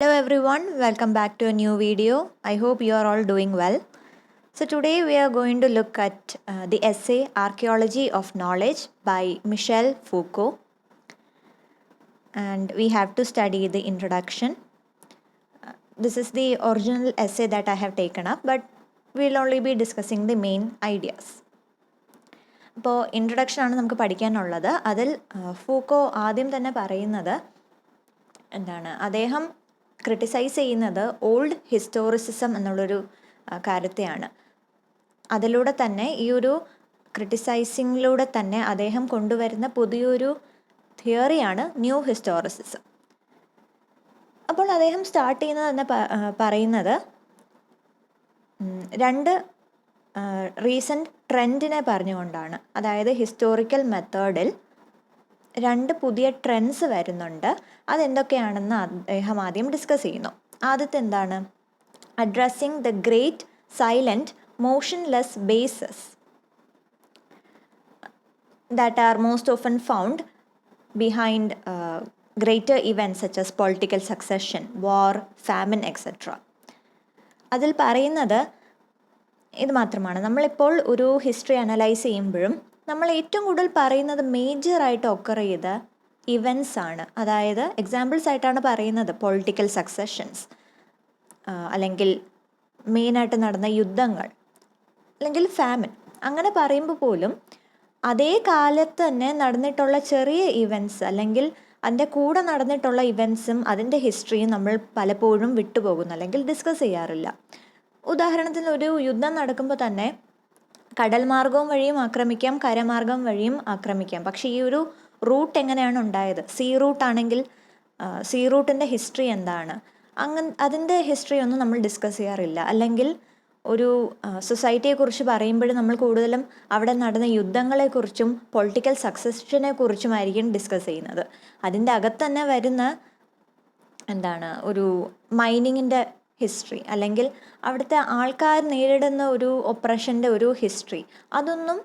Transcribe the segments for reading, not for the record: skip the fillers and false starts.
Hello everyone, welcome back to a new video. I hope you are all doing well. So today we are going to look at the essay Archeology of Knowledge by Michel Foucault, and we have to study the introduction. This is the original essay that I have taken up, but we'll only be discussing the main ideas. ഇപ്പോൾ ഇൻട്രൊഡക്ഷനാണ് നമുക്ക് പഠിക്കാനുള്ളത്. അതിൽ Foucault ആദ്യം തന്നെ പറയുന്നത് അദ്ദേഹം criticise ചെയ്യുന്നത് old historicism എന്നുള്ളൊരു കാര്യത്തെയാണ്. അതിലൂടെ തന്നെ ഈ ഒരു ക്രിട്ടിസൈസിങ്ങിലൂടെ തന്നെ അദ്ദേഹം കൊണ്ടുവരുന്ന പുതിയൊരു തിയറിയാണ് ന്യൂ ഹിസ്റ്റോറിസിസം. അപ്പോൾ അദ്ദേഹം സ്റ്റാർട്ട് ചെയ്യുന്നത് തന്നെ പറയുന്നത് രണ്ട് റീസെൻറ്റ് ട്രെൻഡിനെ പറഞ്ഞുകൊണ്ടാണ്. അതായത് ഹിസ്റ്റോറിക്കൽ മെത്തേഡിൽ രണ്ട് പുതിയ ട്രെൻഡ്സ് വരുന്നുണ്ട്. അതെന്തൊക്കെയാണെന്ന് അദ്ദേഹം ആദ്യം ഡിസ്കസ് ചെയ്യുന്നു. ആദ്യത്തെ എന്താണ്? Addressing the great silent motionless bases that are most often found behind greater events such as political succession, war, famine, etc. അതിൽ പറയുന്നത് ഇത് മാത്രമാണ്. നമ്മളിപ്പോൾ ഒരു ഹിസ്റ്ററി അനലൈസ് ചെയ്യുമ്പോഴും നമ്മൾ ഏറ്റവും കൂടുതൽ പറയുന്നത് മേജറായിട്ട് ഒക്കർ ചെയ്ത ഇവൻറ്റ്സ് ആണ്. അതായത് എക്സാമ്പിൾസ് ആയിട്ടാണ് പറയുന്നത് പൊളിറ്റിക്കൽ സക്സഷൻസ്, അല്ലെങ്കിൽ മെയിനായിട്ട് നടന്ന യുദ്ധങ്ങൾ, അല്ലെങ്കിൽ ഫാമിൻ. അങ്ങനെ പറയുമ്പോൾ പോലും അതേ കാലത്ത് തന്നെ നടന്നിട്ടുള്ള ചെറിയ ഇവൻറ്റ്സ് അല്ലെങ്കിൽ അതിൻ്റെ കൂടെ നടന്നിട്ടുള്ള ഇവൻറ്റ്സും അതിൻ്റെ ഹിസ്റ്ററിയും നമ്മൾ പലപ്പോഴും വിട്ടുപോകുന്നു അല്ലെങ്കിൽ ഡിസ്കസ് ചെയ്യാറില്ല. ഉദാഹരണത്തിന് ഒരു യുദ്ധം നടക്കുമ്പോൾ തന്നെ കടൽ മാർഗവും വഴിയും ആക്രമിക്കാം, കരമാർഗം വഴിയും ആക്രമിക്കാം. പക്ഷേ ഈ ഒരു റൂട്ട് എങ്ങനെയാണ് ഉണ്ടായത്? സീ റൂട്ടാണെങ്കിൽ സീ റൂട്ടിൻ്റെ ഹിസ്റ്ററി എന്താണ്? അതിൻ്റെ ഹിസ്റ്ററി ഒന്നും നമ്മൾ ഡിസ്കസ് ചെയ്യാറില്ല. അല്ലെങ്കിൽ ഒരു സൊസൈറ്റിയെക്കുറിച്ച് പറയുമ്പോൾ നമ്മൾ കൂടുതലും അവിടെ നടന്ന യുദ്ധങ്ങളെക്കുറിച്ചും പൊളിറ്റിക്കൽ സക്സഷനെ കുറിച്ചുമായിരിക്കും ഡിസ്കസ് ചെയ്യുന്നത്. അതിൻ്റെ അകത്ത് തന്നെ വരുന്ന ഒരു മൈനിങ്ങിൻ്റെ ഹിസ്റ്ററി, അല്ലെങ്കിൽ അവിടുത്തെ ആൾക്കാർ നേരിടുന്ന ഒരു ഒപ്രഷൻ്റെ ഒരു ഹിസ്റ്ററി, അതൊന്നും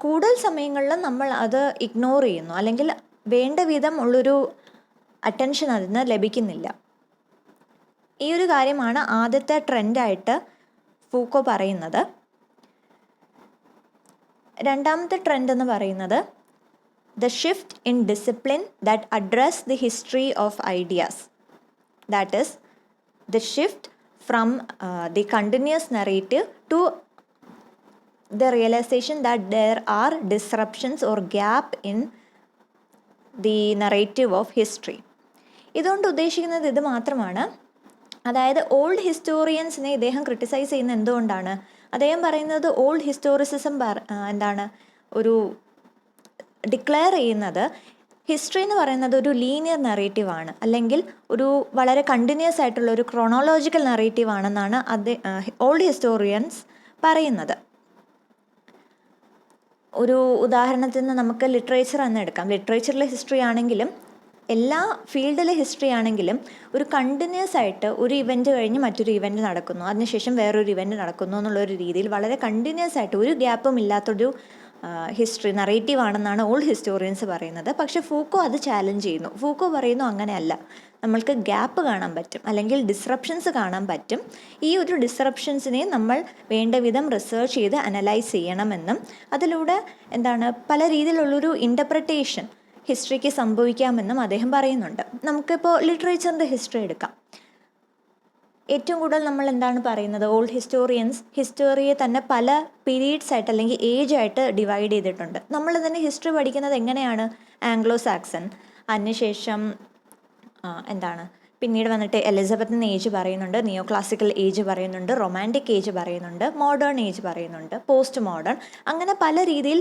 കൂടുതൽ സമയങ്ങളിൽ നമ്മൾ അത് ഇഗ്നോർ ചെയ്യുന്നു, അല്ലെങ്കിൽ വേണ്ട വിധം ഉള്ളൊരു അറ്റൻഷൻ അതിന് ലഭിക്കുന്നില്ല. ഈ ഒരു കാര്യമാണ് ആദ്യത്തെ ട്രെൻഡായിട്ട് ഫൂക്കോ പറയുന്നത്. രണ്ടാമത്തെ ട്രെൻഡ് എന്ന് പറയുന്നത് the shift in discipline that address the history of ideas. That is the shift from the continuous narrative to the realization that there are disruptions or gap in the narrative of history. ഇതുകൊണ്ട് ഉദ്ദേശിക്കുന്നത് ഇത് മാത്രമാണ്. അതായത് old ഹിസ്റ്റോറിയൻസിനെ ഇദ്ദേഹം criticise ചെയ്യുന്നത് എന്തുകൊണ്ടാണ്? അദ്ദേഹം പറയുന്നത് ഓൾഡ് ഹിസ്റ്റോറിസിസം ഒരു ഡിക്ലെയർ ചെയ്യുന്നത് ഹിസ്റ്ററി എന്ന് പറയുന്നത് ഒരു ലീനിയർ നറേറ്റീവാണ്, അല്ലെങ്കിൽ ഒരു വളരെ കണ്ടിന്യൂസ് ആയിട്ടുള്ള ഒരു ക്രോണോളജിക്കൽ നറേറ്റീവാണെന്നാണ് ഓൾഡ് ഹിസ്റ്റോറിയൻസ് പറയുന്നത്. ഒരു ഉദാഹരണത്തിന് നമുക്ക് ലിറ്ററേച്ചർ എന്ന് എടുക്കാം. ലിറ്ററേച്ചറിലെ ഹിസ്റ്ററി ആണെങ്കിലും എല്ലാ ഫീൽഡിലെ ഹിസ്റ്ററി ആണെങ്കിലും ഒരു കണ്ടിന്യൂസ് ആയിട്ട് ഒരു ഇവൻറ്റ് കഴിഞ്ഞ് മറ്റൊരു ഇവൻറ്റ് നടക്കുന്നു, അതിനുശേഷം വേറൊരു ഇവൻറ്റ് നടക്കുന്നു എന്നുള്ളൊരു രീതിയിൽ വളരെ കണ്ടിന്യൂസ് ആയിട്ട് ഒരു ഗ്യാപ്പും ഇല്ലാത്തൊരു ഹിസ്റ്ററി നറേറ്റീവ് ആണെന്നാണ് ഓൾഡ് ഹിസ്റ്റോറിയൻസ് പറയുന്നത്. പക്ഷേ ഫൂക്കോ അത് ചാലഞ്ച് ചെയ്യുന്നു. ഫൂക്കോ പറയുന്നു അങ്ങനെയല്ല, നമ്മൾക്ക് ഗ്യാപ്പ് കാണാൻ പറ്റും, അല്ലെങ്കിൽ ഡിസ്റപ്ഷൻസ് കാണാൻ പറ്റും. ഈ ഒരു ഡിസ്റപ്ഷൻസിനെ നമ്മൾ വേണ്ട വിധം റിസർച്ച് ചെയ്ത് അനലൈസ് ചെയ്യണമെന്നും അതിലൂടെ പല രീതിയിലുള്ളൊരു ഇൻ്റർപ്രിട്ടേഷൻ ഹിസ്റ്ററിക്ക് സംഭവിക്കാമെന്നും അദ്ദേഹം പറയുന്നുണ്ട്. നമുക്കിപ്പോൾ ലിറ്ററേച്ചറിൻ്റെ ഹിസ്റ്ററി എടുക്കാം. ഏറ്റവും കൂടുതൽ നമ്മൾ പറയുന്നത് ഓൾഡ് ഹിസ്റ്റോറിയൻസ് ഹിസ്റ്ററിയെ തന്നെ പല പീരീഡ്സ് ആയിട്ട് അല്ലെങ്കിൽ ഏജ് ആയിട്ട് ഡിവൈഡ് ചെയ്തിട്ടുണ്ട്. നമ്മൾ തന്നെ ഹിസ്റ്ററി പഠിക്കുന്നത് എങ്ങനെയാണ്? ആംഗ്ലോ സാക്സൺ, അതിനുശേഷം പിന്നീട് വന്നിട്ട് എലിസബത്തൻ ഏജ് പറയുന്നുണ്ട്, നിയോ ക്ലാസിക്കൽ ഏജ് പറയുന്നുണ്ട്, റൊമാൻറ്റിക് ഏജ് പറയുന്നുണ്ട്, മോഡേൺ ഏജ് പറയുന്നുണ്ട്, പോസ്റ്റ് മോഡേൺ, അങ്ങനെ പല രീതിയിൽ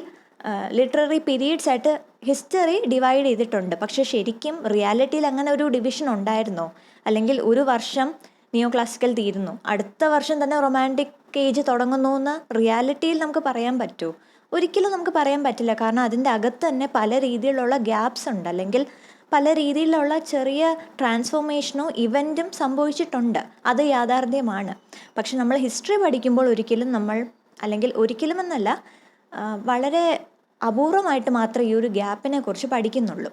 ലിറ്റററി പീരീഡ്സ് ആയിട്ട് ഹിസ്റ്ററി ഡിവൈഡ് ചെയ്തിട്ടുണ്ട്. പക്ഷേ ശരിക്കും റിയാലിറ്റിയിൽ അങ്ങനെ ഒരു ഡിവിഷൻ ഉണ്ടായിരുന്നോ? അല്ലെങ്കിൽ ഒരു വർഷം നിയോ ക്ലാസിക്കൽ തീരുന്നു, അടുത്ത വർഷം തന്നെ റൊമാൻറ്റിക് ഏജ് തുടങ്ങുന്നു എന്ന് റിയാലിറ്റിയിൽ നമുക്ക് പറയാൻ പറ്റുമോ? ഒരിക്കലും നമുക്ക് പറയാൻ പറ്റില്ല. കാരണം അതിൻ്റെ അകത്ത് തന്നെ പല രീതിയിലുള്ള ഗ്യാപ്സ് ഉണ്ട്, അല്ലെങ്കിൽ പല രീതിയിലുള്ള ചെറിയ ട്രാൻസ്ഫോർമേഷനോ ഇവൻറ്റും സംഭവിച്ചിട്ടുണ്ട്. അത് യാഥാർത്ഥ്യമാണ്. പക്ഷെ നമ്മൾ ഹിസ്റ്ററി പഠിക്കുമ്പോൾ ഒരിക്കലും എന്നല്ല, വളരെ അപൂർവമായിട്ട് മാത്രമേ ഈ ഒരു ഗ്യാപ്പിനെ കുറിച്ച് പഠിക്കുന്നുള്ളൂ.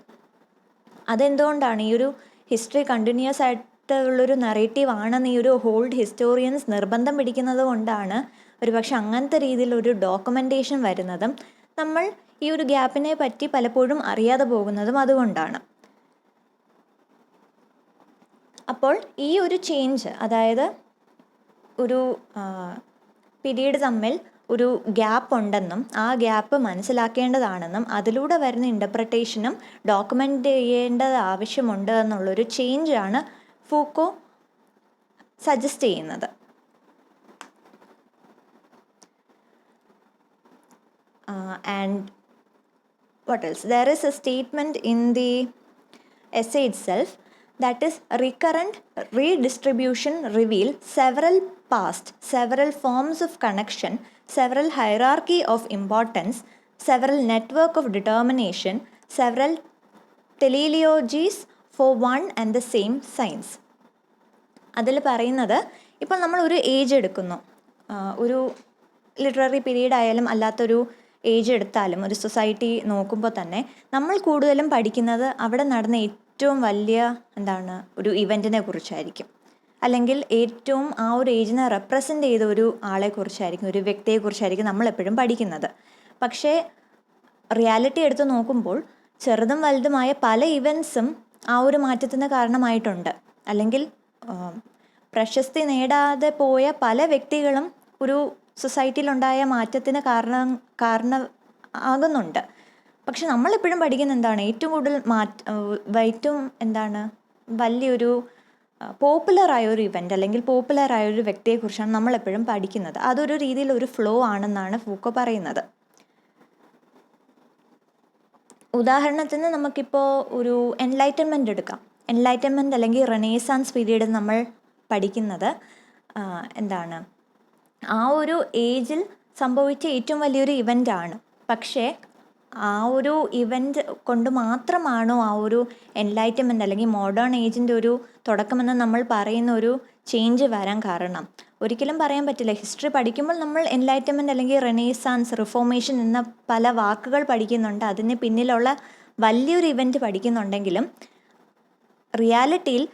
അതെന്തുകൊണ്ടാണ്? ഈ ഒരു ഹിസ്റ്ററി കണ്ടിന്യൂസ് ആയിട്ട് ആയിട്ടുള്ളൊരു നറേറ്റീവ് ആണെന്ന് ഈ ഒരു ഓൾഡ് ഹിസ്റ്റോറിയൻസ് നിർബന്ധം പിടിക്കുന്നത് കൊണ്ടാണ് ഒരുപക്ഷെ അങ്ങനത്തെ രീതിയിലൊരു ഡോക്യുമെൻറ്റേഷൻ വരുന്നതും നമ്മൾ ഈ ഒരു ഗ്യാപ്പിനെ പറ്റി പലപ്പോഴും അറിയാതെ പോകുന്നതും അതുകൊണ്ടാണ്. അപ്പോൾ ഈ ഒരു ചേഞ്ച്, അതായത് ഒരു പീരീഡ് തമ്മിൽ ഒരു ഗ്യാപ്പ് ഉണ്ടെന്നും ആ ഗ്യാപ്പ് മനസ്സിലാക്കേണ്ടതാണെന്നും അതിലൂടെ വരുന്ന ഇൻ്റർപ്രിട്ടേഷനും ഡോക്യുമെൻ്റ് ചെയ്യേണ്ടത് ആവശ്യമുണ്ട് എന്നുള്ളൊരു ചേഞ്ചാണ് ഫൂക്കോ സജസ്റ്റ് ചെയ്യുന്നത്. And what else? There is a statement in the essay itself that is recurrent redistribution reveal several past, several forms of connection, several hierarchy of importance, several network of determination, several teleologies for one and the same science. അതിൽ പറയുന്നത്, ഇപ്പോൾ നമ്മൾ ഒരു age എടുക്കുന്നു, ഒരു literary period ആയാലും അല്ലാത്തൊരു age എടുത്താലും ഒരു സൊസൈറ്റി നോക്കുമ്പോൾ തന്നെ നമ്മൾ കൂടുതലും പഠിക്കുന്നത് അവിടെ നടന്ന ഏറ്റവും വലിയ ഒരു ഇവൻറ്റിനെ കുറിച്ചായിരിക്കും, അല്ലെങ്കിൽ ഏറ്റവും ആ ഒരു ഏജിനെ റെപ്രസെൻ്റ് ചെയ്ത ഒരു ആളെക്കുറിച്ചായിരിക്കും, ഒരു വ്യക്തിയെക്കുറിച്ചായിരിക്കും നമ്മളെപ്പോഴും പഠിക്കുന്നത്. പക്ഷേ റിയാലിറ്റി എടുത്ത് നോക്കുമ്പോൾ ചെറുതും വലുതുമായ പല ഇവൻറ്റ്സും ആ ഒരു മാറ്റത്തിന് കാരണമായിട്ടുണ്ട്. അല്ലെങ്കിൽ പ്രശസ്തി നേടാതെ പോയ പല വ്യക്തികളും ഒരു സൊസൈറ്റിയിലുണ്ടായ മാറ്റത്തിന് കാരണം ആകുന്നുണ്ട്. പക്ഷെ നമ്മളെപ്പോഴും പഠിക്കുന്ന ഏറ്റവും കൂടുതൽ ഏറ്റവും വലിയൊരു പോപ്പുലറായൊരു ഇവൻ്റ് അല്ലെങ്കിൽ പോപ്പുലറായൊരു വ്യക്തിയെക്കുറിച്ചാണ് നമ്മളെപ്പോഴും പഠിക്കുന്നത്. അതൊരു രീതിയിലൊരു ഫ്ലോ ആണെന്നാണ് ഫൂക്കോ പറയുന്നത്. ഉദാഹരണത്തിന് നമുക്കിപ്പോൾ ഒരു എൻലൈറ്റൻമെൻറ്റ് എടുക്കാം. എൻലൈറ്റൻമെൻറ്റ് അല്ലെങ്കിൽ റെനേസാൻസ് പീരീഡ് നമ്മൾ പഠിക്കുന്നത് ആ ഒരു ഏജിൽ സംഭവിച്ച ഏറ്റവും വലിയൊരു ഇവൻ്റാണ്. പക്ഷേ ആ ഒരു ഇവൻ്റ് കൊണ്ട് മാത്രമാണോ ആ ഒരു എൻലൈറ്റൻമെൻറ്റ് അല്ലെങ്കിൽ മോഡേൺ ഏജിൻ്റെ ഒരു തുടക്കമെന്ന് നമ്മൾ പറയുന്ന ഒരു ചേഞ്ച് വരാൻ കാരണം? ഒരിക്കലും പറയാൻ പറ്റില്ല. ഹിസ്റ്ററി പഠിക്കുമ്പോൾ നമ്മൾ എൻലൈറ്റൻമെൻറ്റ് അല്ലെങ്കിൽ റെനേസാൻസ്, റിഫോർമേഷൻ എന്ന പല വാക്കുകൾ പഠിക്കുന്നുണ്ട്, അതിന് പിന്നിലുള്ള വലിയൊരു ഇവൻ്റ് പഠിക്കുന്നുണ്ടെങ്കിലും റിയാലിറ്റിയിൽ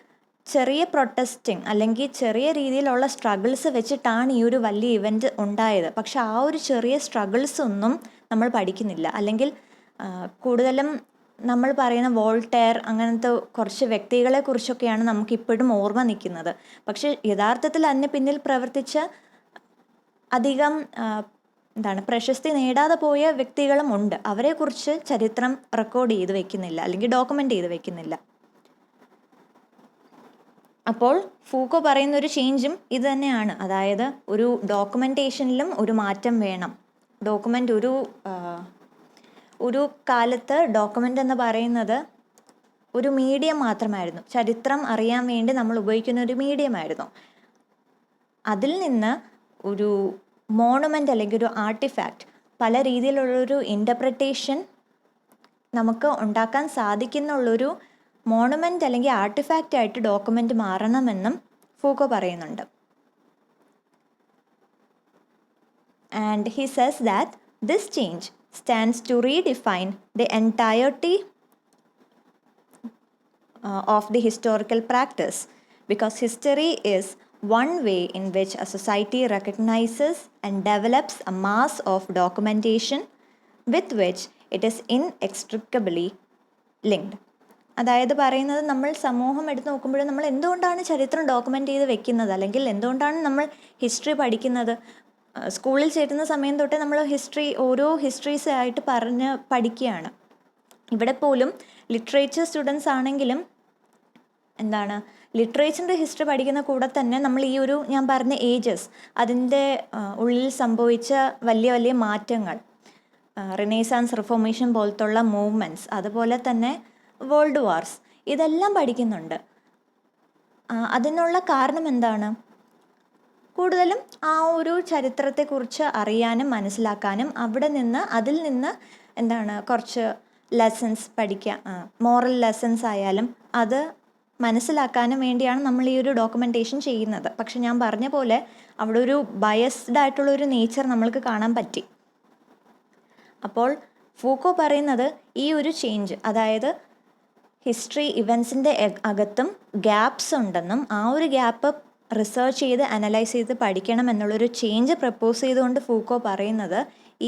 ചെറിയ പ്രൊട്ടസ്റ്റിങ് അല്ലെങ്കിൽ ചെറിയ രീതിയിലുള്ള സ്ട്രഗിൾസ് വെച്ചിട്ടാണ് ഈ ഒരു വലിയ ഇവൻ്റ് ഉണ്ടായത്. പക്ഷെ ആ ഒരു ചെറിയ സ്ട്രഗിൾസ് ഒന്നും നമ്മൾ പഠിക്കുന്നില്ല. അല്ലെങ്കിൽ കൂടുതലും നമ്മൾ പറയുന്ന വോൾട്ടയർ അങ്ങനത്തെ കുറച്ച് വ്യക്തികളെ കുറിച്ചൊക്കെയാണ് നമുക്കിപ്പോഴും ഓർമ്മ നിൽക്കുന്നത്. പക്ഷെ യഥാർത്ഥത്തിൽ അതിന് പിന്നിൽ പ്രവർത്തിച്ച അധികം പ്രശസ്തി നേടാതെ പോയ വ്യക്തികളും ഉണ്ട്. അവരെക്കുറിച്ച് ചരിത്രം റെക്കോർഡ് ചെയ്ത് വെക്കുന്നില്ല അല്ലെങ്കിൽ ഡോക്യുമെൻ്റ് ചെയ്ത് വെക്കുന്നില്ല. അപ്പോൾ ഫൂക്കോ പറയുന്നൊരു ചേഞ്ചും ഇത് തന്നെയാണ്. അതായത് ഒരു ഡോക്യുമെൻറ്റേഷനിലും ഒരു മാറ്റം വേണം. ഡോക്യുമെൻ്റ് ഒരു കാലത്ത് ഡോക്യുമെൻ്റ് എന്ന് പറയുന്നത് ഒരു മീഡിയം മാത്രമായിരുന്നു. ചരിത്രം അറിയാൻ വേണ്ടി നമ്മൾ ഉപയോഗിക്കുന്ന ഒരു മീഡിയമായിരുന്നു. അതിൽ നിന്ന് ഒരു മോണുമെൻ്റ് അല്ലെങ്കിൽ ഒരു ആർട്ടിഫാക്റ്റ്, പല രീതിയിലുള്ളൊരു ഇൻ്റർപ്രിട്ടേഷൻ നമുക്ക് ഉണ്ടാക്കാൻ സാധിക്കുന്നുള്ളൊരു മോണുമെൻ്റ് അല്ലെങ്കിൽ ആർട്ടിഫാക്റ്റ് ആയിട്ട് ഡോക്യുമെൻ്റ് മാറണമെന്നും ഫൂക്കോ പറയുന്നുണ്ട്. And he says that this change stands to redefine the entirety of the historical practice, because history is one way in which a society recognizes and develops a mass of documentation with which it is inextricably linked. അതായത് പറയുന്നത്, നമ്മൾ സമൂഹം എടുത്ത് നോക്കുമ്പോൾ നമ്മൾ എന്തുകൊണ്ടാണ് ചരിത്രം document ചെയ്ത് വെക്കുന്നത്, അല്ലെങ്കിൽ എന്തുകൊണ്ടാണ് നമ്മൾ ഹിസ്റ്ററി പഠിക്കുന്നത്? സ്കൂളിൽ ചേരുന്ന സമയം തൊട്ടേ നമ്മൾ ഓരോ ഹിസ്റ്ററീസ് ആയിട്ട് പഠിക്കുകയാണ്. ഇവിടെ പോലും ലിറ്ററേച്ചർ സ്റ്റുഡൻസ് ആണെങ്കിലും ലിറ്ററേച്ചറിൻ്റെ ഹിസ്റ്ററി പഠിക്കുന്ന കൂടെ തന്നെ നമ്മൾ ഈ ഒരു ഞാൻ പറഞ്ഞ ഏജസ്, അതിൻ്റെ ഉള്ളിൽ സംഭവിച്ച വലിയ വലിയ മാറ്റങ്ങൾ, റിനേസാൻസ്, റിഫോർമേഷൻ പോലത്തുള്ള മൂവ്മെൻറ്റ്സ്, അതുപോലെ തന്നെ വേൾഡ് വാർസ്, ഇതെല്ലാം പഠിക്കുന്നുണ്ട്. അതിനുള്ള കാരണം എന്താണ്? കൂടുതലും ആ ഒരു ചരിത്രത്തെക്കുറിച്ച് അറിയാനും മനസ്സിലാക്കാനും അതിൽ നിന്ന് കുറച്ച് ലെസൺസ് പഠിക്കുക, മോറൽ ലെസൺസ് ആയാലും അത് മനസ്സിലാക്കാനും വേണ്ടിയാണ് നമ്മൾ ഈ ഒരു ഡോക്യുമെൻറ്റേഷൻ ചെയ്യുന്നത്. പക്ഷെ ഞാൻ പറഞ്ഞ പോലെ അവിടെ ഒരു ബയസ്ഡ് ആയിട്ടുള്ളൊരു നേച്ചർ നമ്മൾക്ക് കാണാൻ പറ്റി. അപ്പോൾ ഫൂക്കോ പറയുന്നത് ഈ ഒരു ചേഞ്ച്, അതായത് ഹിസ്റ്ററി ഇവൻസിൻ്റെ അകത്തും ഗ്യാപ്സ് ഉണ്ടെന്നും ആ ഒരു ഗ്യാപ്പ് റിസർച്ച് ചെയ്ത് അനലൈസ് ചെയ്ത് പഠിക്കണം എന്നുള്ളൊരു ചേഞ്ച് പ്രപ്പോസ് ചെയ്തുകൊണ്ട് ഫൂക്കോ പറയുന്നത്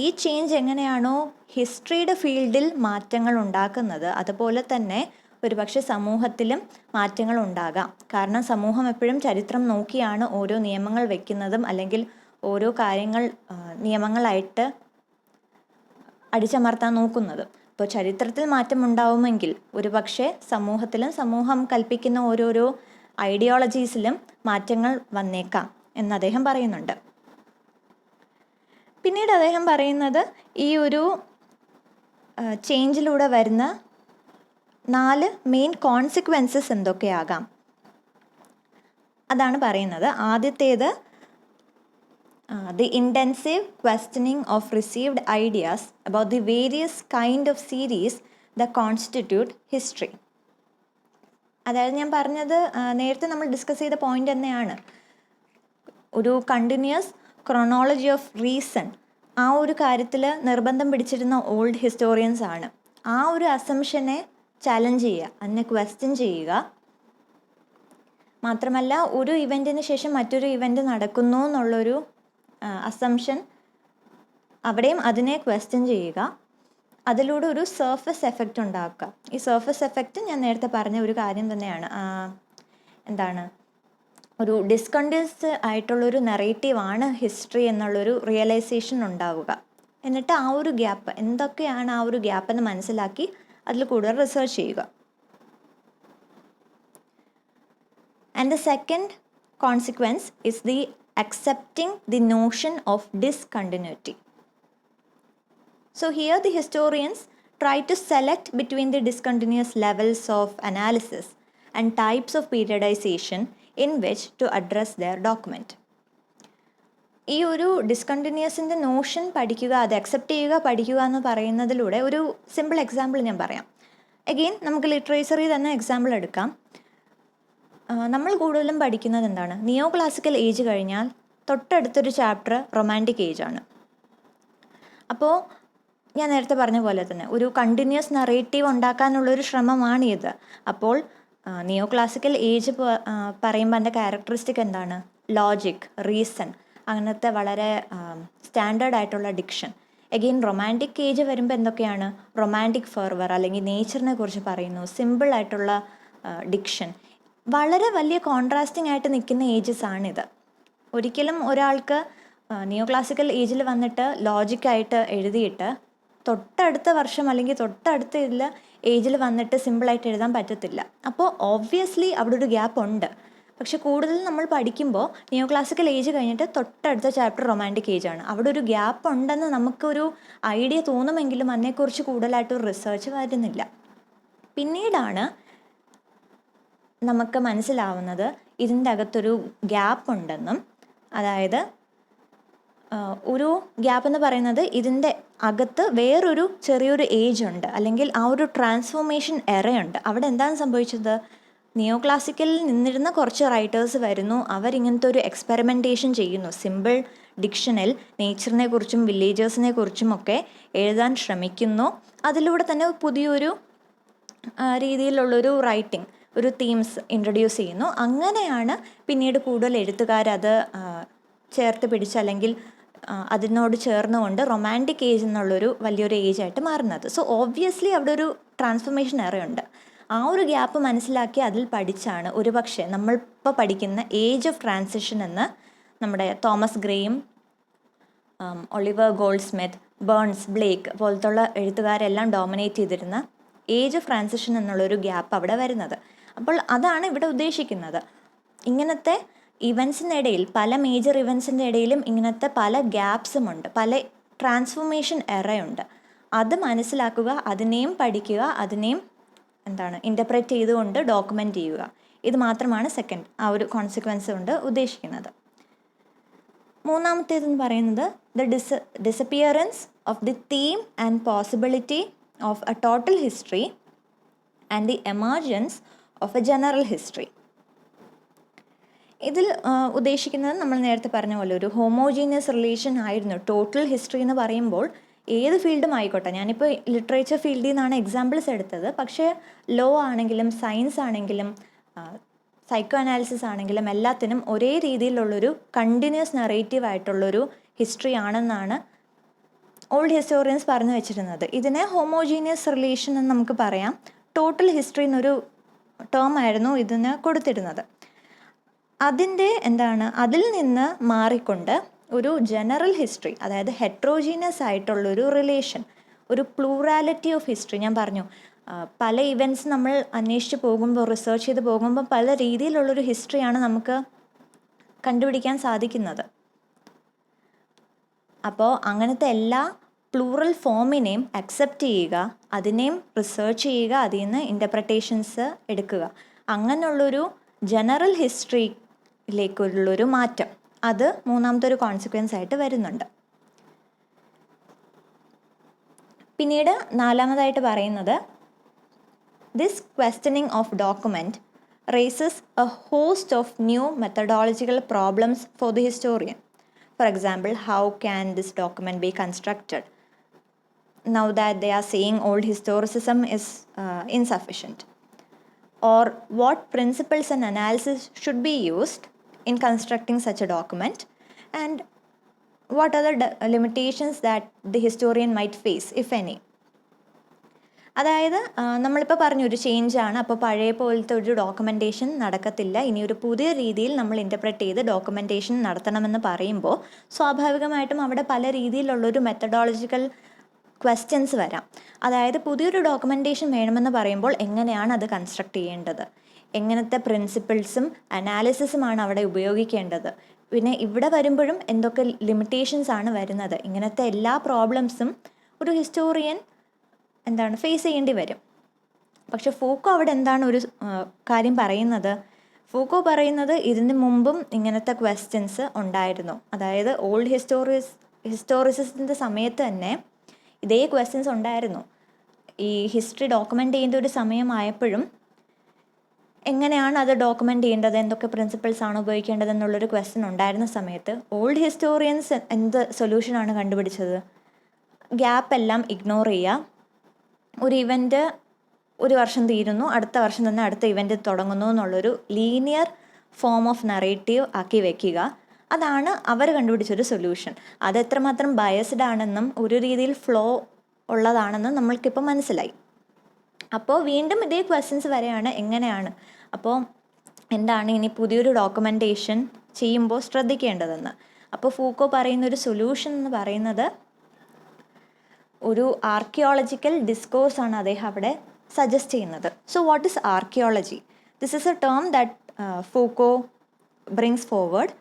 ഈ ചേഞ്ച് എങ്ങനെയാണോ ഹിസ്റ്ററിയുടെ ഫീൽഡിൽ മാറ്റങ്ങൾ ഉണ്ടാക്കുന്നത് അതുപോലെ തന്നെ ഒരുപക്ഷെ സമൂഹത്തിലും മാറ്റങ്ങൾ ഉണ്ടാകാം. കാരണം സമൂഹം എപ്പോഴും ചരിത്രം നോക്കിയാണ് ഓരോ നിയമങ്ങൾ വെക്കുന്നതും അല്ലെങ്കിൽ ഓരോ കാര്യങ്ങൾ നിയമങ്ങളായിട്ട് അടിച്ചമർത്താൻ നോക്കുന്നത്. ഇപ്പോൾ ചരിത്രത്തിൽ മാറ്റം ഉണ്ടാവുമെങ്കിൽ ഒരുപക്ഷെ സമൂഹത്തിലും സമൂഹം കൽപ്പിക്കുന്ന ഓരോരോ ഐഡിയോളജീസിലും മാറ്റങ്ങൾ വന്നേക്കാം എന്ന് അദ്ദേഹം പറയുന്നുണ്ട്. പിന്നീട് അദ്ദേഹം പറയുന്നത് ഈ ഒരു ചേഞ്ചിലൂടെ വരുന്ന 4 മെയിൻ കോൺസിക്വൻസസ് എന്തൊക്കെയാകാം അതാണ് പറയുന്നത്. ആദ്യത്തേത് the intensive questioning of received ideas about the various kind of series that constitute history. അതായത് ഞാൻ പറഞ്ഞത് നേരത്തെ നമ്മൾ ഡിസ്കസ് ചെയ്ത പോയിന്റ് തന്നെയാണ്. ഒരു കണ്ടിന്യൂസ് ക്രോണോളജി ഓഫ് റീസൺ ആ ഒരു കാര്യത്തിൽ നിർബന്ധം പിടിച്ചിരുന്ന ഓൾഡ് ഹിസ്റ്റോറിയൻസ് ആണ്. ആ ഒരു അസംഷനെ ചാലഞ്ച് ചെയ്യുക, അതിനെ ക്വസ്റ്റ്യൻ ചെയ്യുക. മാത്രമല്ല ഒരു ഇവൻറ്റിന് ശേഷം മറ്റൊരു ഇവൻറ്റ് നടക്കുന്നു എന്നുള്ളൊരു അസംഷൻ അവിടെയും അതിനെ ക്വസ്റ്റ്യൻ ചെയ്യുക. അതിലൂടെ ഒരു സർഫസ് എഫക്റ്റ് ഉണ്ടാക്കുക. ഈ സർഫസ് എഫക്റ്റ് ഞാൻ നേരത്തെ പറഞ്ഞ ഒരു കാര്യം തന്നെയാണ്. ഒരു ഡിസ്കണ്ടിന്യൂസ് ആയിട്ടുള്ളൊരു നെറേറ്റീവാണ് ഹിസ്റ്ററി എന്നുള്ളൊരു റിയലൈസേഷൻ ഉണ്ടാവുക. എന്നിട്ട് ആ ഒരു ഗ്യാപ്പ് എന്തൊക്കെയാണ് ആ ഒരു ഗ്യാപ്പ് എന്ന് മനസ്സിലാക്കി അതിൽ കൂടുതൽ റിസർച്ച് ചെയ്യുക. And the second consequence is the accepting the notion of discontinuity. So here the historians try to select between the discontinuous levels of analysis and types of periodization in which to address their document. ഈ ഒരു ഡിസ്കണ്ടിന്യൂസിൻ്റെ Notion പഠിക്കുക, അത് accept ചെയ്യുക, പഠിക്കുക എന്ന് പറയുന്നതിലൂടെ ഒരു simple example ഞാൻ പറയാം. അഗെയിൻ നമുക്ക് ലിറ്ററേച്ചറിൽ തന്നെ എക്സാമ്പിൾ എടുക്കാം. നമ്മൾ കൂടുതലും പഠിക്കുന്നത് എന്താണ്? നിയോ ക്ലാസിക്കൽ ഏജ് കഴിഞ്ഞാൽ തൊട്ടടുത്തൊരു ചാപ്റ്റർ റൊമാൻറ്റിക് ഏജ് ആണ്. അപ്പോൾ ഞാൻ നേരത്തെ പറഞ്ഞ പോലെ തന്നെ ഒരു കണ്ടിന്യൂസ് നറേറ്റീവ് ഉണ്ടാക്കാനുള്ളൊരു ശ്രമമാണിത്. അപ്പോൾ നിയോ ക്ലാസിക്കൽ ഏജ് പറയുമ്പോൾ അതിൻ്റെ ക്യാരക്ടറിസ്റ്റിക് എന്താണ്? ലോജിക്, റീസൺ, അങ്ങനത്തെ വളരെ സ്റ്റാൻഡേർഡ് ആയിട്ടുള്ള ഡിക്ഷൻ. എഗെയിൻ റൊമാൻറ്റിക് ഏജ് വരുമ്പോൾ എന്തൊക്കെയാണ്? റൊമാൻറ്റിക് ഫെർവർ അല്ലെങ്കിൽ നേച്ചറിനെ കുറിച്ച് പറയുന്നു, സിമ്പിൾ ആയിട്ടുള്ള ഡിക്ഷൻ. വളരെ വലിയ കോൺട്രാസ്റ്റിംഗ് ആയിട്ട് നിൽക്കുന്ന ഏജസ് ആണിത്. ഒരിക്കലും ഒരാൾക്ക് നിയോ ക്ലാസിക്കൽ ഏജിൽ വന്നിട്ട് ലോജിക്കായിട്ട് എഴുതിയിട്ട് തൊട്ടടുത്ത വർഷം അല്ലെങ്കിൽ തൊട്ടടുത്ത ഏജിൽ വന്നിട്ട് സിമ്പിളായിട്ട് എഴുതാൻ പറ്റത്തില്ല. അപ്പോൾ ഓബ്വിയസ്ലി അവിടെ ഒരു ഗ്യാപ്പ് ഉണ്ട്. പക്ഷെ കൂടുതൽ നമ്മൾ പഠിക്കുമ്പോൾ നിയോ ക്ലാസിക്കൽ ഏജ് കഴിഞ്ഞിട്ട് തൊട്ടടുത്ത ചാപ്റ്റർ റൊമാൻറ്റിക് ഏജ് ആണ്. അവിടെ ഒരു ഗ്യാപ്പ് ഉണ്ടെന്ന് നമുക്കൊരു ഐഡിയ തോന്നുമെങ്കിലും അതിനെക്കുറിച്ച് കൂടുതലായിട്ടൊരു റിസർച്ച് വരുന്നില്ല. പിന്നീടാണ് നമുക്ക് മനസ്സിലാവുന്നത് ഇതിൻ്റെ അകത്തൊരു ഗ്യാപ്പ് ഉണ്ടെന്നും, അതായത് ഒരു ഗ്യാപ്പ് എന്ന് പറയുന്നത് ഇതിൻ്റെ അകത്ത് വേറൊരു ചെറിയൊരു ഏജ് ഉണ്ട്, അല്ലെങ്കിൽ ആ ഒരു ട്രാൻസ്ഫോർമേഷൻ എറയുണ്ട്. അവിടെ എന്താണ് സംഭവിച്ചത്? നിയോ ക്ലാസിക്കലിൽ നിന്നിരുന്ന കുറച്ച് റൈറ്റേഴ്സ് വരുന്നു, അവരിങ്ങനത്തെ ഒരു എക്സ്പെരിമെൻറ്റേഷൻ ചെയ്യുന്നു. സിമ്പിൾ ഡിക്ഷനിൽ നേച്ചറിനെ കുറിച്ചും വില്ലേജേഴ്സിനെ കുറിച്ചും ഒക്കെ എഴുതാൻ ശ്രമിക്കുന്നു. അതിലൂടെ തന്നെ പുതിയൊരു രീതിയിലുള്ളൊരു റൈറ്റിംഗ്, ഒരു തീംസ് ഇൻട്രൊഡ്യൂസ് ചെയ്യുന്നു. അങ്ങനെയാണ് പിന്നീട് കൂടുതൽ എഴുത്തുകാരത് ചേർത്ത് പിടിച്ച് അല്ലെങ്കിൽ അതിനോട് ചേർന്നുകൊണ്ട് റൊമാൻറ്റിക് ഏജ് എന്നുള്ളൊരു വലിയൊരു ഏജായിട്ട് മാറുന്നത്. സോ ഓബ്വിയസ്ലി അവിടെ ഒരു ട്രാൻസ്ഫോർമേഷൻ എറയുണ്ട്. ആ ഒരു ഗ്യാപ്പ് മനസ്സിലാക്കി അതിൽ പഠിച്ചാണ് ഒരുപക്ഷെ നമ്മളിപ്പോൾ പഠിക്കുന്ന ഏജ് ഓഫ് ട്രാൻസിഷൻ എന്ന് നമ്മുടെ തോമസ് ഗ്രേയും Oliver Goldsmith, Burns, Blake പോലത്തുള്ള എഴുത്തുകാരെല്ലാം ഡോമിനേറ്റ് ചെയ്തിരുന്ന ഏജ് ഓഫ് ട്രാൻസിഷൻ എന്നുള്ളൊരു ഗ്യാപ്പ് അവിടെ വരുന്നത്. അപ്പോൾ അതാണ് ഇവിടെ ഉദ്ദേശിക്കുന്നത്. ഇങ്ങനത്തെ ഇവൻസിൻ്റെ ഇടയിൽ, പല മേജർ ഇവൻസിൻ്റെ ഇടയിലും ഇങ്ങനത്തെ പല ഗ്യാപ്സും ഉണ്ട്, പല ട്രാൻസ്ഫോർമേഷൻ എറയുണ്ട്. അത് മനസ്സിലാക്കുക, അതിനെയും പഠിക്കുക, അതിനെയും ഇൻ്റർപ്രറ്റ് ചെയ്തുകൊണ്ട് ഡോക്യുമെൻ്റ് ചെയ്യുക. ഇത് മാത്രമാണ് സെക്കൻഡ് ആ ഒരു കോൺസിക്വൻസ് കൊണ്ട് ഉദ്ദേശിക്കുന്നത്. മൂന്നാമത്തേതെന്ന് പറയുന്നത് disappearance of the theme and possibility of A total history and the emergence of A general history. ഇതിൽ ഉദ്ദേശിക്കുന്നത് നമ്മൾ നേരത്തെ പറഞ്ഞ പോലെ ഒരു ഹോമോജീനിയസ് റിലേഷൻ ആയിരുന്നു. ടോട്ടൽ ഹിസ്റ്ററി എന്ന് പറയുമ്പോൾ ഏത് ഫീൽഡും ആയിക്കോട്ടെ, ഞാനിപ്പോൾ ലിറ്ററേച്ചർ ഫീൽഡിൽ നിന്നാണ് എക്സാമ്പിൾസ് എടുത്തത്, പക്ഷേ ലോ ആണെങ്കിലും സയൻസ് ആണെങ്കിലും സൈക്കോ അനാലിസിസ് ആണെങ്കിലും എല്ലാത്തിനും ഒരേ രീതിയിലുള്ളൊരു കണ്ടിന്യൂസ് നറേറ്റീവ് ആയിട്ടുള്ളൊരു ഹിസ്റ്ററി ആണെന്നാണ് ഓൾഡ് ഹിസ്റ്റോറിയൻസ് പറഞ്ഞു വെച്ചിരുന്നത്. ഇതിനെ ഹോമോജീനിയസ് റിലേഷൻ എന്ന് നമുക്ക് പറയാം. ടോട്ടൽ ഹിസ്റ്ററി എന്നൊരു ടേം ആയിരുന്നു ഇതിന് കൊടുത്തിരുന്നത്. അതിൽ നിന്ന് മാറിക്കൊണ്ട് ഒരു ജനറൽ ഹിസ്റ്ററി, അതായത് ഹെട്രോജീനിയസ് ആയിട്ടുള്ളൊരു റിലേഷൻ, ഒരു പ്ലൂറാലിറ്റി ഓഫ് ഹിസ്റ്ററി. ഞാൻ പറഞ്ഞു പല ഇവൻറ്റ്സ് നമ്മൾ അന്വേഷിച്ച് പോകുമ്പോൾ, റിസർച്ച് ചെയ്ത് പോകുമ്പോൾ പല രീതിയിലുള്ളൊരു ഹിസ്റ്ററിയാണ് നമുക്ക് കണ്ടുപിടിക്കാൻ സാധിക്കുന്നത്. അപ്പോൾ അങ്ങനത്തെ എല്ലാ പ്ലൂറൽ ഫോമിനെയും അക്സെപ്റ്റ് ചെയ്യുക, അതിനെയും റിസർച്ച് ചെയ്യുക, അതിൽ നിന്ന് ഇൻ്റർപ്രിട്ടേഷൻസ് എടുക്കുക. അങ്ങനെയുള്ളൊരു ജനറൽ ഹിസ്റ്ററിയിലേക്കുള്ളൊരു മാറ്റം, അത് മൂന്നാമത്തെ ഒരു കോൺസിക്വൻസ് ആയിട്ട് വരുന്നുണ്ട്. പിന്നീട് നാലാമതായിട്ട് പറയുന്നത്, this questioning of document races A host of new methodological problems for the historian. For example, how can this document be constructed now that they are saying old historicism is insufficient? Or what principles and analysis should be used in constructing such a document? And what are the limitations that the historian might face, if any? അതായത് നമ്മളിപ്പോൾ പറഞ്ഞു ഒരു ചേഞ്ചാണ്, അപ്പോൾ പഴയ പോലത്തെ ഒരു documentation നടക്കത്തില്ല, ഇനി ഒരു പുതിയ രീതിയിൽ നമ്മൾ ഇൻ്റർപ്രറ്റ് ചെയ്ത് ഡോക്യുമെൻറ്റേഷൻ നടത്തണമെന്ന് പറയുമ്പോൾ സ്വാഭാവികമായിട്ടും അവിടെ പല രീതിയിലുള്ളൊരു മെത്തഡോളജിക്കൽ ക്വസ്റ്റ്യൻസ് വരാം. അതായത് പുതിയൊരു ഡോക്യുമെൻറ്റേഷൻ വേണമെന്ന് പറയുമ്പോൾ എങ്ങനെയാണ് അത് കൺസ്ട്രക്ട് ചെയ്യേണ്ടത്, എങ്ങനത്തെ പ്രിൻസിപ്പിൾസും അനാലിസിസുമാണ് അവിടെ ഉപയോഗിക്കേണ്ടത്, പിന്നെ ഇവിടെ വരുമ്പോഴും എന്തൊക്കെ ലിമിറ്റേഷൻസ് ആണ് വരുന്നത്. ഇങ്ങനത്തെ എല്ലാ പ്രോബ്ലംസും ഒരു ഹിസ്റ്റോറിയൻ ഫേസ് ചെയ്യേണ്ടി വരും. പക്ഷെ ഫൂക്കോ അവിടെ എന്താണ് ഒരു കാര്യം പറയുന്നത്? ഫൂക്കോ പറയുന്നത് ഇതിന് മുമ്പും ഇങ്ങനത്തെ ക്വസ്റ്റ്യൻസ് ഉണ്ടായിരുന്നു. അതായത് ഓൾഡ് ഹിസ്റ്റോറിസിസത്തിൻ്റെ സമയത്ത് തന്നെ ഇതേ ക്വസ്റ്റ്യൻസ് ഉണ്ടായിരുന്നു. ഈ ഹിസ്റ്ററി ഡോക്യുമെൻ്റ് ചെയ്യേണ്ട ഒരു സമയമായപ്പോഴും എങ്ങനെയാണ് അത് ഡോക്യുമെൻ്റ് ചെയ്യേണ്ടത്, എന്തൊക്കെ പ്രിൻസിപ്പിൾസാണ് ഉപയോഗിക്കേണ്ടത് എന്നുള്ളൊരു ക്വസ്റ്റ്യൻ ഉണ്ടായിരുന്ന സമയത്ത് ഓൾഡ് ഹിസ്റ്റോറിയൻസ് എന്ത് സൊല്യൂഷനാണ് കണ്ടുപിടിച്ചത്? ഗ്യാപ്പെല്ലാം ഇഗ്നോർ ചെയ്യുക, ഒരു ഇവൻ്റ് ഒരു വർഷം തീരുന്നു, അടുത്ത വർഷം തന്നെ അടുത്ത ഇവൻ്റ് തുടങ്ങുന്നു എന്നുള്ളൊരു ലീനിയർ ഫോം ഓഫ് നറേറ്റീവ് ആക്കി വെക്കുക. അതാണ് അവർ കണ്ടുപിടിച്ചൊരു സൊല്യൂഷൻ. അത് എത്രമാത്രം ബയസ്ഡ് ആണെന്നും ഒരു രീതിയിൽ ഫ്ലോ ഉള്ളതാണെന്നും നമ്മൾക്കിപ്പോൾ മനസ്സിലായി. അപ്പോൾ വീണ്ടും ഇതേ ക്വസ്റ്റ്യൻസ് വരെയാണ്, എങ്ങനെയാണ് അപ്പോൾ എന്താണ് ഇനി പുതിയൊരു ഡോക്യുമെൻറ്റേഷൻ ചെയ്യുമ്പോൾ ശ്രദ്ധിക്കേണ്ടതെന്ന്. അപ്പോൾ ഫൂക്കോ പറയുന്നൊരു സൊല്യൂഷൻ എന്ന് പറയുന്നത് ഒരു ആർക്കിയോളജിക്കൽ ഡിസ്കോഴ്സാണ് അദ്ദേഹം അവിടെ സജസ്റ്റ് ചെയ്യുന്നത്. So what is archaeology? This is A term that Foucault brings forward,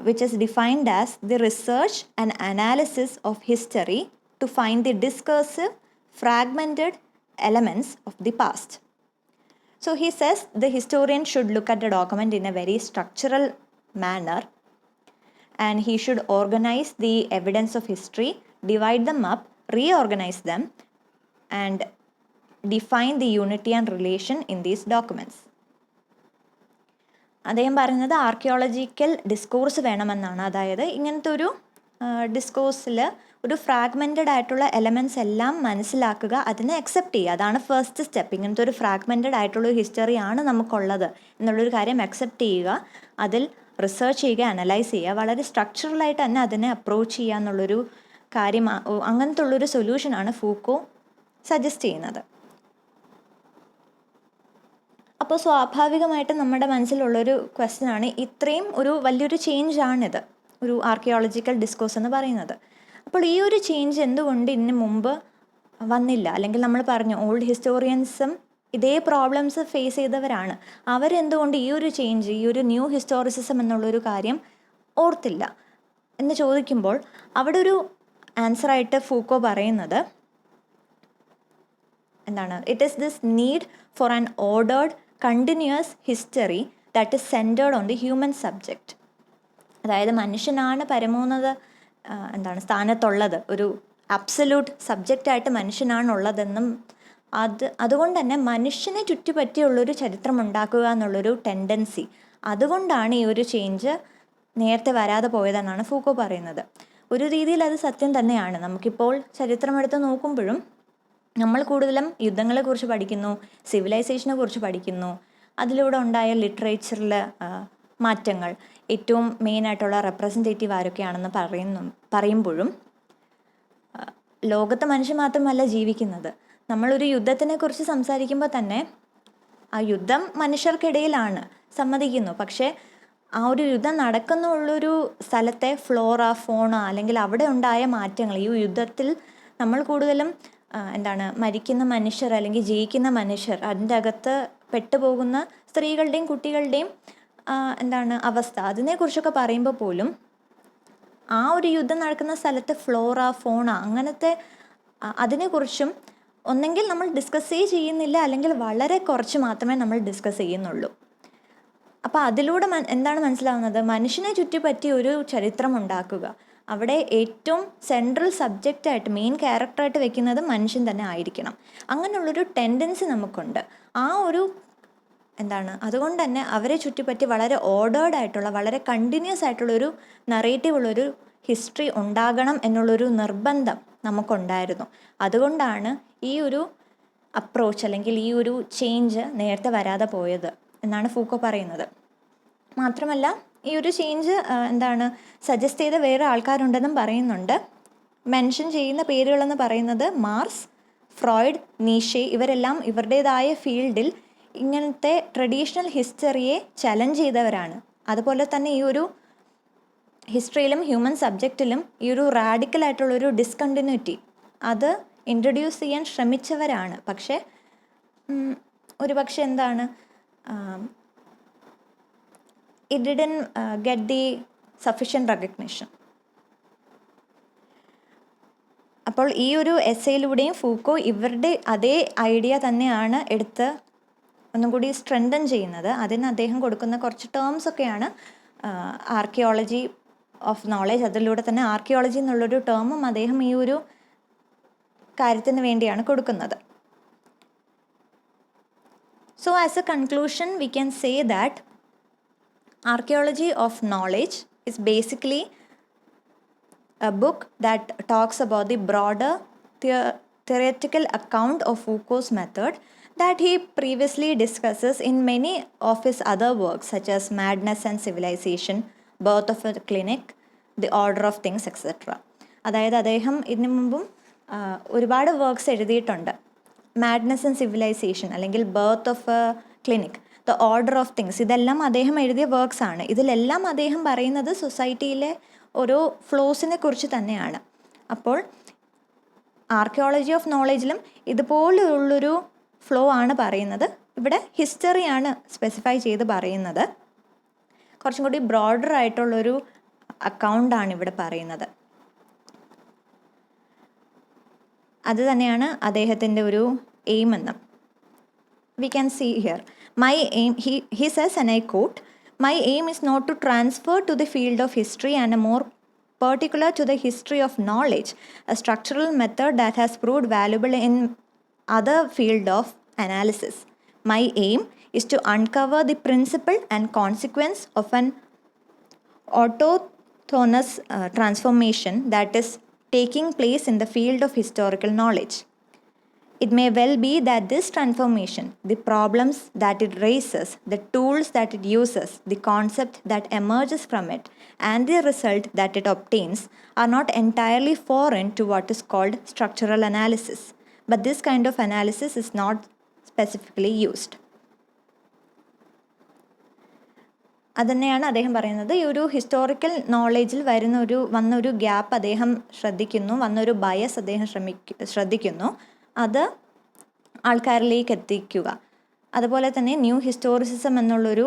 which is defined as the research and analysis of history to find the discursive, fragmented elements of the past. So he says the historian should look at the document in a very structural manner, and he should organize the evidence of history, divide them up, reorganize them, and define the unity and relation in these documents. അദ്ദേഹം പറയുന്നത് archaeological discourse വേണമെന്നാണ്. അതായത് ഇങ്ങനത്തെ ഒരു ഡിസ്കോഴ്സിൽ ഒരു fragmented ആയിട്ടുള്ള elements എല്ലാം മനസ്സിലാക്കുക, അതിനെ അക്സെപ്റ്റ് ചെയ്യുക. അതാണ് ഫസ്റ്റ് സ്റ്റെപ്പ്. ഇങ്ങനത്തെ ഒരു ഫ്രാഗ്മെൻറ്റഡ് ആയിട്ടുള്ള ഹിസ്റ്ററിയാണ് നമുക്കുള്ളത് എന്നുള്ളൊരു കാര്യം അക്സെപ്റ്റ് ചെയ്യുക, അതിൽ റിസർച്ച് ചെയ്യുക, അനലൈസ് ചെയ്യുക, വളരെ സ്ട്രക്ചറലായിട്ട് തന്നെ അതിനെ അപ്രോച്ച് ചെയ്യുക എന്നുള്ളൊരു കാര്യം, അങ്ങനത്തെ ഉള്ളൊരു സൊല്യൂഷനാണ് ഫൂക്കോ സജസ്റ്റ് ചെയ്യുന്നത്. അപ്പോൾ സ്വാഭാവികമായിട്ടും നമ്മുടെ മനസ്സിലുള്ളൊരു ക്വസ്റ്റ്യനാണ്, ഇത്രയും ഒരു വലിയൊരു ചേഞ്ചാണിത്, ഒരു ആർക്കിയോളജിക്കൽ ഡിസ്കോഴ്സ് എന്ന് പറയുന്നത്. അപ്പോൾ ഈ ഒരു ചേഞ്ച് എന്തുകൊണ്ട് ഇതിന് മുമ്പ് വന്നില്ല? അല്ലെങ്കിൽ നമ്മൾ പറഞ്ഞു ഓൾഡ് ഹിസ്റ്റോറിയൻസും ഇതേ പ്രോബ്ലംസ് ഫേസ് ചെയ്തവരാണ്, അവരെന്തുകൊണ്ട് ഈ ഒരു ചേഞ്ച്, ഈ ഒരു ന്യൂ ഹിസ്റ്റോറിസിസം എന്നുള്ളൊരു കാര്യം ഓർത്തില്ല എന്ന് ചോദിക്കുമ്പോൾ അവിടെ ഒരു ആൻസറായിട്ട് ഫൂക്കോ പറയുന്നത് എന്താണ്? It is this need for an ordered continuous history that is centred on the human subject. അതായത് മനുഷ്യനാണ് പരമോന്നത സ്ഥാനത്തുള്ളത്, ഒരു അബ്സല്യൂട്ട് സബ്ജക്റ്റായിട്ട് മനുഷ്യനാണുള്ളതെന്നും അതുകൊണ്ട് തന്നെ മനുഷ്യനെ ചുറ്റിപ്പറ്റിയുള്ളൊരു ചരിത്രം ഉണ്ടാക്കുക എന്നുള്ളൊരു ടെൻഡൻസി, അതുകൊണ്ടാണ് ഈ ഒരു ചേഞ്ച് നേരത്തെ വരാതെ പോയതെന്നാണ് ഫൂക്കോ പറയുന്നത്. ഒരു രീതിയിൽ അത് സത്യം തന്നെയാണ്. നമുക്കിപ്പോൾ ചരിത്രമെടുത്ത് നോക്കുമ്പോഴും നമ്മൾ കൂടുതലും യുദ്ധങ്ങളെക്കുറിച്ച് പഠിക്കുന്നു, സിവിലൈസേഷനെ കുറിച്ച് പഠിക്കുന്നു, അതിലൂടെ ഉണ്ടായ ലിറ്ററേച്ചറിൽ മാറ്റങ്ങൾ, ഏറ്റവും മെയിനായിട്ടുള്ള റെപ്രസെൻറ്റേറ്റീവ് ആരൊക്കെയാണെന്ന് പറയുമ്പോഴും ലോകത്തെ മനുഷ്യൻ മാത്രമല്ല ജീവിക്കുന്നത്. നമ്മളൊരു യുദ്ധത്തിനെക്കുറിച്ച് സംസാരിക്കുമ്പോൾ തന്നെ ആ യുദ്ധം മനുഷ്യർക്കിടയിലാണ്, സമ്മതിക്കുന്നു. പക്ഷേ ആ ഒരു യുദ്ധം നടക്കുന്നുള്ളൊരു സ്ഥലത്തെ ഫ്ലോറ, ഫോണ, അല്ലെങ്കിൽ അവിടെ ഉണ്ടായ മാറ്റങ്ങൾ, ഈ യുദ്ധത്തിൽ നമ്മൾ കൂടുതലും മരിക്കുന്ന മനുഷ്യർ അല്ലെങ്കിൽ ജയിക്കുന്ന മനുഷ്യർ, അതിൻ്റെ അകത്ത് പെട്ടുപോകുന്ന സ്ത്രീകളുടെയും കുട്ടികളുടെയും അവസ്ഥ, അതിനെക്കുറിച്ചൊക്കെ പറയുമ്പോൾ പോലും ആ ഒരു യുദ്ധം നടക്കുന്ന സ്ഥലത്ത് ഫ്ലോറ, ഫോണ, അങ്ങനത്തെ അതിനെക്കുറിച്ചും ഒന്നെങ്കിൽ നമ്മൾ ഡിസ്കസ്സേ ചെയ്യുന്നില്ല, അല്ലെങ്കിൽ വളരെ കുറച്ച് മാത്രമേ നമ്മൾ ഡിസ്കസ് ചെയ്യുന്നുള്ളൂ. അപ്പോൾ അതിലൂടെ എന്താണ് മനസ്സിലാവുന്നത്? മനുഷ്യനെ ചുറ്റിപ്പറ്റി ഒരു ചരിത്രം ഉണ്ടാക്കുക, അവിടെ ഏറ്റവും സെൻട്രൽ സബ്ജക്റ്റായിട്ട്, മെയിൻ ക്യാരക്ടറായിട്ട് വെക്കുന്നത് മനുഷ്യൻ തന്നെ ആയിരിക്കണം. അങ്ങനെയുള്ളൊരു ടെൻഡൻസി നമുക്കുണ്ട്. ആ ഒരു അതുകൊണ്ട് തന്നെ അവരെ ചുറ്റിപ്പറ്റി വളരെ ഓർഡേർഡ് ആയിട്ടുള്ള, വളരെ കണ്ടിന്യൂസ് ആയിട്ടുള്ളൊരു നറേറ്റീവ് ഉള്ളൊരു ഹിസ്റ്ററി ഉണ്ടാകണം എന്നുള്ളൊരു നിർബന്ധം നമുക്കുണ്ടായിരുന്നു. അതുകൊണ്ടാണ് ഈ ഒരു അപ്രോച്ച് അല്ലെങ്കിൽ ഈ ഒരു ചേഞ്ച് നേരത്തെ വരാതെ പോയത് എന്നാണ് ഫൂക്കോ പറയുന്നത്. മാത്രമല്ല ഈ ഒരു ചേഞ്ച് സജസ്റ്റ് ചെയ്ത വേറെ ആൾക്കാരുണ്ടെന്നും പറയുന്നുണ്ട്. മെൻഷൻ ചെയ്യുന്ന പേരുകളെന്ന് പറയുന്നത് മാർസ്, ഫ്രോയിഡ്, നീഷെ, ഇവരെല്ലാം ഇവരുടേതായ ഫീൽഡിൽ ഇങ്ങനത്തെ ട്രഡീഷണൽ ഹിസ്റ്ററിയെ ചലഞ്ച് ചെയ്തവരാണ്. അതുപോലെ തന്നെ ഈ ഒരു ഹിസ്റ്ററിയിലും ഹ്യൂമൻ സബ്ജക്റ്റിലും ഈ ഒരു റാഡിക്കലായിട്ടുള്ളൊരു ഡിസ്കണ്ടിന്യൂറ്റി അത് ഇൻട്രൊഡ്യൂസ് ചെയ്യാൻ ശ്രമിച്ചവരാണ്. പക്ഷേ ഒരു പക്ഷേ it didn't get the sufficient recognition. അപ്പോൾ ഈ ഒരു എസ്സേയിലൂടെയും ഫൂക്കോ ഇവരുടെ അതേ ഐഡിയ തന്നെയാണ് എടുത്ത് ഒന്നും കൂടി സ്ട്രെങ്തൻ ചെയ്യുന്നത്. അതിന് അദ്ദേഹം കൊടുക്കുന്ന കുറച്ച് ടേംസൊക്കെയാണ് ആർക്കിയോളജി ഓഫ് നോളേജ്. അതിലൂടെ തന്നെ ആർക്കിയോളജി എന്നുള്ളൊരു ടേമും അദ്ദേഹം ഈ ഒരു കാര്യത്തിന് വേണ്ടിയാണ് കൊടുക്കുന്നത്. So as a conclusion, we can say that Archeology of Knowledge is basically a book that talks about the broader theoretical account of Foucault's method that he previously discusses in many of his other works such as Madness and Civilization, Birth of a Clinic, The Order of Things, etc. അതായത് അദ്ദേഹം ഇതിനു മുമ്പും ഒരുപാട് works എഴുതിയിട്ടുണ്ട്. Madness and civilisation അല്ലെങ്കിൽ birth of A clinic, the order of things, ഇതെല്ലാം അദ്ദേഹം എഴുതിയ വർക്ക്സ് ആണ്. ഇതിലെല്ലാം അദ്ദേഹം പറയുന്നത് സൊസൈറ്റിയിലെ ഓരോ ഫ്ലോസിനെ കുറിച്ച് തന്നെയാണ്. അപ്പോൾ ആർക്കിയോളജി ഓഫ് നോളേജിലും ഇതുപോലെയുള്ളൊരു ഫ്ലോ ആണ് പറയുന്നത്. ഇവിടെ ഹിസ്റ്ററിയാണ് സ്പെസിഫൈ ചെയ്ത് പറയുന്നത്. കുറച്ചും കൂടി ബ്രോഡർ ആയിട്ടുള്ളൊരു അക്കൗണ്ടാണ് ഇവിടെ പറയുന്നത്. അത് തന്നെയാണ് അദ്ദേഹത്തിൻ്റെ ഒരു എയിം എന്ന്. We can see here, my aim, he says, and I quote, "My aim is not to transfer to the field of history and a more particular to the history of knowledge, a structural method that has proved valuable in other field of analysis. My aim is to uncover the principle and consequence of an autochthonous transformation that is taking place in the field of historical knowledge. It may well be that this transformation, the problems that it raises, the tools that it uses, the concept that emerges from it, and the result that it obtains are not entirely foreign to what is called structural analysis. But this kind of analysis is not specifically used." അതുതന്നെയാണ് അദ്ദേഹം പറയുന്നത്. ഈ ഒരു historical നോളേജിൽ വന്നൊരു gap അദ്ദേഹം ശ്രദ്ധിക്കുന്നു, വന്നൊരു bias അദ്ദേഹം ശ്രദ്ധിക്കുന്നു, അത് ആൾക്കാരിലേക്ക് എത്തിക്കുക. അതുപോലെ തന്നെ ന്യൂ ഹിസ്റ്റോറിസിസം എന്നുള്ളൊരു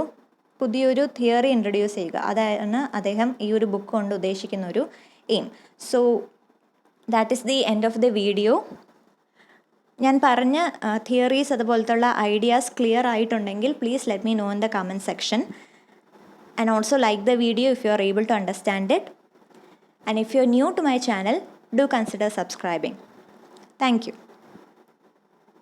പുതിയൊരു തിയറി ഇൻട്രൊഡ്യൂസ് ചെയ്യുക. അതാണ് അദ്ദേഹം ഈ ഒരു ബുക്ക് കൊണ്ട് ഉദ്ദേശിക്കുന്ന ഒരു aim. So that is the end of the video. ഞാൻ പറഞ്ഞ തിയറീസ് അതുപോലത്തുള്ള ഐഡിയാസ് ക്ലിയർ ആയിട്ടുണ്ടെങ്കിൽ please let me know in the comment section. And also like the video if you are able to understand it. And if you are new to my channel, do consider subscribing. Thank you.